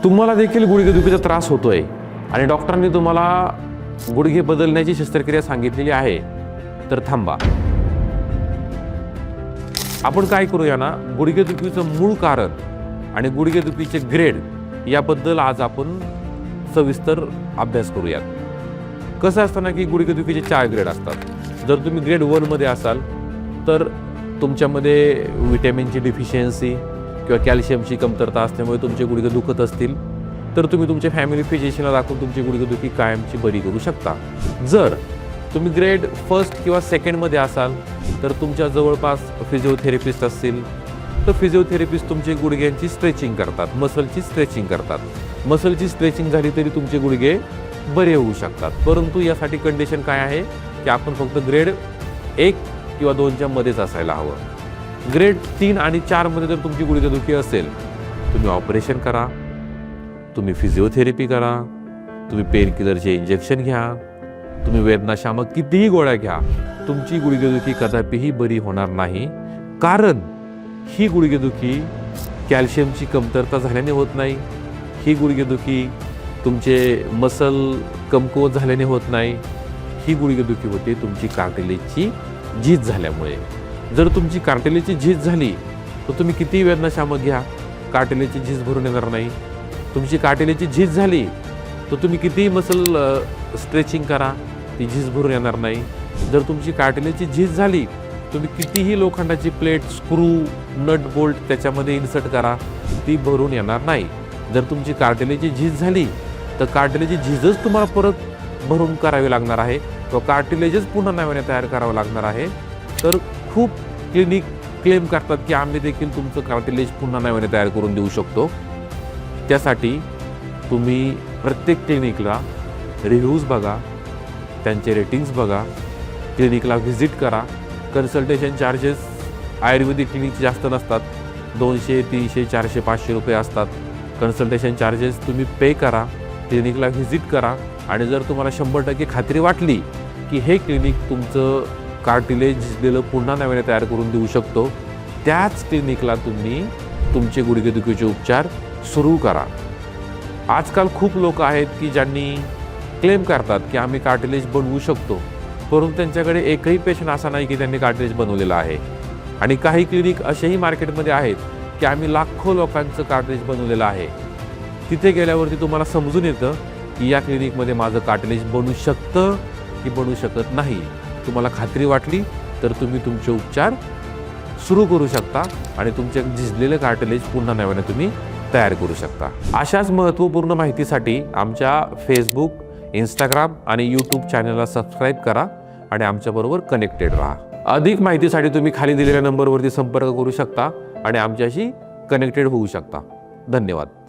तुम्हाला देखील गुडघेदुखीचा त्रास होतोय आणि डॉक्टरांनी तुम्हाला गुडघे बदलण्याची शस्त्रक्रिया सांगितलेली आहे, तर थांबा. आपण काय करूया ना, गुडघेदुखीचं मूळ कारण आणि गुडघेदुखीचे ग्रेड याबद्दल आज आपण सविस्तर अभ्यास करूयात. कसं असतं ना की गुडघेदुखीचे 4 ग्रेड असतात. जर तुम्ही ग्रेड 1 मध्ये असाल तर तुमच्यामध्ये व्हिटॅमिनची डिफिशियन्सी किंवा कॅल्शियमची कमतरता असल्यामुळे तुमचे गुडघे दुखत असतील, तर तुम्ही तुमच्या फॅमिली फिजिशियनला दाखवून तुमची गुडघेदुखी कायमची बरी करू शकता. जर तुम्ही ग्रेड 1 किंवा 2 मध्ये असाल तर तुमच्या जवळपास फिजिओथेरपिस्ट असतील, तर फिजिओथेरपिस्ट तुमचे गुडघ्यांची स्ट्रेचिंग करतात, मसलची स्ट्रेचिंग करतात. मसलची स्ट्रेचिंग झाली तरी तुमचे गुडघे बरे होऊ शकतात. परंतु यासाठी कंडिशन काय आहे की आपण फक्त ग्रेड 1 किंवा 2च्या मध्येच असायला हवं. ग्रेड 3 आणि 4 मध्ये जर तुमची गुडघेदुखी असेल, तुम्ही ऑपरेशन करा, तुम्ही फिजिओथेरपी करा, तुम्ही पेन किलरचे इंजेक्शन घ्या, तुम्ही वेदनाशामक कितीही गोळ्या घ्या, तुमची गुडघेदुखी कदापिही बरी होणार नाही. कारण ही गुडघेदुखी कॅल्शियमची कमतरता झाल्याने होत नाही, ही गुडघेदुखी तुमचे मसल कमकुवत झाल्याने होत नाही, ही गुडघेदुखी होते तुमची कार्टिलेजची झीज झाल्यामुळे. जर तुमची कार्टिलेजची झीज झाली तर तुम्ही कितीही वेदनाशामक घ्या, कार्टिलेजची झीज भरून येणार नाही. तुमची कार्टिलेजची झीज झाली तर तुम्ही कितीही मसल स्ट्रेचिंग करा, ती झीज भरून येणार नाही. जर तुमची कार्टिलेजची झीज झाली, तुम्ही कितीही लोखंडाची प्लेट, स्क्रू, नट बोल्ट त्याच्यामध्ये इन्सर्ट करा, ती भरून येणार नाही. जर तुमची कार्टिलेजची झीज झाली तर कार्टिलेजची झीजच तुम्हाला परत भरून करावी लागणार आहे किंवा कार्टिलेजच पुन्हा नव्याने तयार करावं लागणार आहे. तर खूप क्लिनिक क्लेम करतात की आम्ही देखील तुमचं कार्टिलेज पुन्हा नव्याने तयार करून देऊ शकतो. त्यासाठी तुम्ही प्रत्येक क्लिनिकला रिव्ह्यूज बघा, त्यांचे रेटिंग्स बघा, क्लिनिकला व्हिजिट करा. कन्सल्टेशन चार्जेस आयुर्वेदिक क्लिनिकचे जास्त नसतात, 200, 300, 400, 500 रुपये असतात. कन्सल्टेशन चार्जेस तुम्ही पे करा, क्लिनिकला व्हिजिट करा आणि जर तुम्हाला 100% खात्री वाटली की हे क्लिनिक तुमचं कार्टिलेज झिजलेलं पुन्हा नव्याने तयार करून देऊ शकतो, त्याच क्लिनिकला तुम्ही तुमचे गुडघेदुखीचे उपचार सुरू करा. आजकाल खूप लोक आहेत की ज्यांनी क्लेम करतात की आम्ही कार्टिलेज बनवू शकतो, परंतु त्यांच्याकडे एकही पेशंट असा नाही की त्यांनी कार्टिलेज बनवलेला आहे. आणि काही क्लिनिक असेही मार्केटमध्ये आहेत की आम्ही लाखो लोकांचं कार्टिलेज बनवलेलं आहे. तिथे गेल्यावरती तुम्हाला समजून येतं की या क्लिनिकमध्ये माझं कार्टिलेज बनू शकतं की बनू शकत नाही. तुम्हाला खात्री वाटली तर तुम्ही तुमचे उपचार सुरू करू शकता आणि तुमचे झिजलेले कार्टिलेज पुन्हा नव्याने तुम्ही तयार करू शकता. अशाच महत्त्वपूर्ण माहितीसाठी आमच्या फेसबुक, इंस्टाग्राम आणि यूट्यूब चॅनलला सबस्क्राईब करा आणि आमच्याबरोबर कनेक्टेड राहा. अधिक माहितीसाठी तुम्ही खाली दिलेल्या नंबरवरती संपर्क करू शकता आणि आमच्याशी कनेक्टेड होऊ शकता. धन्यवाद.